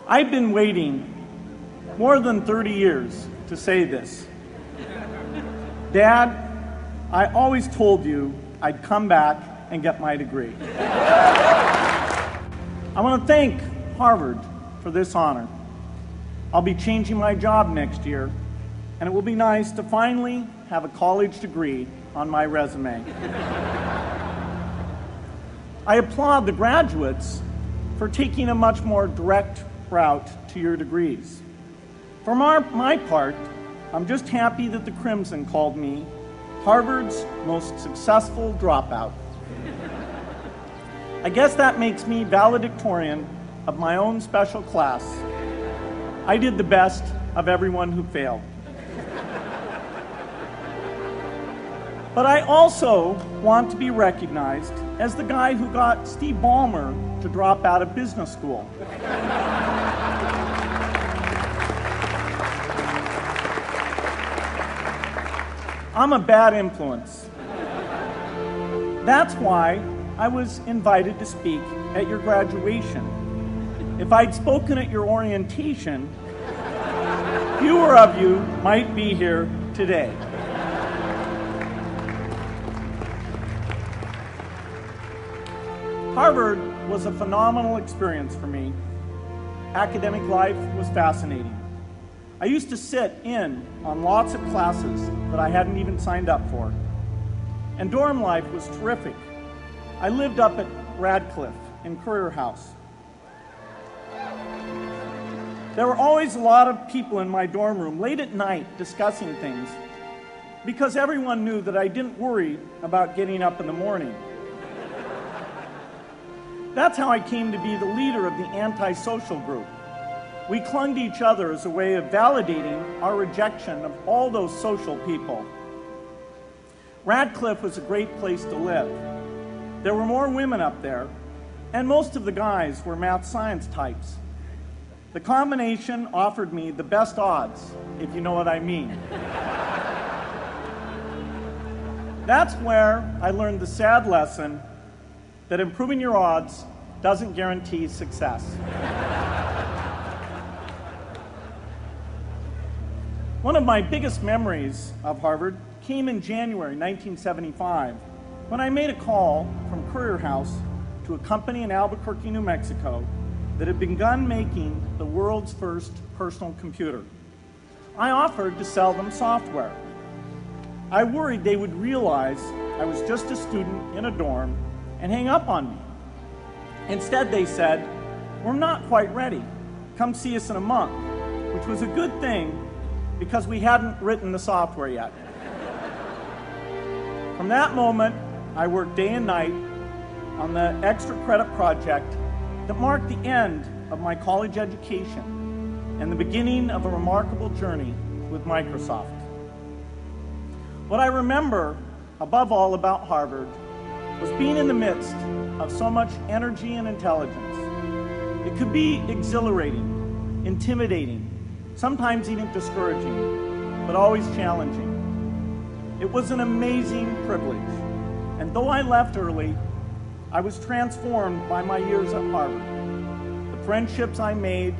I've been waiting more than 30 years to say this. Dad, I always told you I'd come back and get my degree. I want to thank Harvard for this honor. I'll be changing my job next year, and it will be nice to finally have a college degree on my resume. I applaud the graduates for taking a much more direct route to your degrees. For my part, I'm just happy that the Crimson called me Harvard's most successful dropout. I guess that makes me valedictorian of my own special class. I did the best of everyone who failed. But I also want to be recognized as the guy who got Steve Ballmer to drop out of business school. I'm a bad influence. That's why I was invited to speak at your graduation. If I'd spoken at your orientation, fewer of you might be here today. Harvard was a phenomenal experience for me. Academic life was fascinating. I used to sit in on lots of classes that I hadn't even signed up for. And dorm life was terrific. I lived up at Radcliffe in Courier House. There were always a lot of people in my dorm room late at night discussing things because everyone knew that I didn't worry about getting up in the morning. That's how I came to be the leader of the antisocial group. We clung to each other as a way of validating our rejection of all those social people. Radcliffe was a great place to live. There were more women up there, and most of the guys were math science types. The combination offered me the best odds, if you know what I mean. That's where I learned the sad lesson that improving your odds doesn't guarantee success. One of my biggest memories of Harvard came in January 1975 when I made a call from Courier House to a company in Albuquerque, New Mexico that had begun making the world's first personal computer. I offered to sell them software. I worried they would realize I was just a student in a dorm and hang up on me. Instead, they said, "We're not quite ready. Come see us in a month," which was a good thing because we hadn't written the software yet. From that moment, I worked day and night on the extra credit project that marked the end of my college education and the beginning of a remarkable journey with Microsoft. What I remember above all about Harvard was being in the midst of so much energy and intelligence. It could be exhilarating, intimidating, sometimes even discouraging, but always challenging. It was an amazing privilege, and though I left early, I was transformed by my years at Harvard, the friendships I made,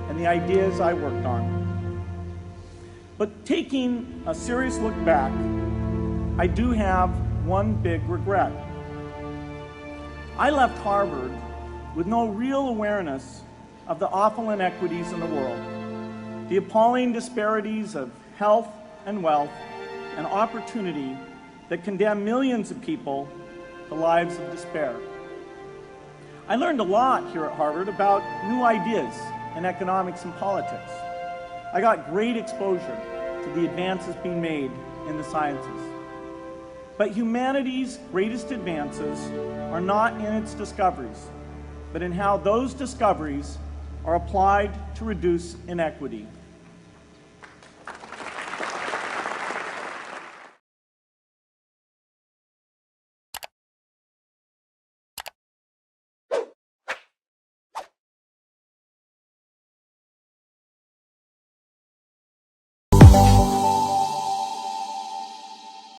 and the ideas I worked on. But taking a serious look back, I do have one big regret. I left Harvard with no real awareness of the awful inequities in the world, the appalling disparities of health and wealth and opportunity that condemn millions of people to lives of despair. I learned a lot here at Harvard about new ideas in economics and politics. I got great exposure to the advances being made in the sciences. But humanity's greatest advances are not in its discoveries, but in how those discoveries are applied to reduce inequity.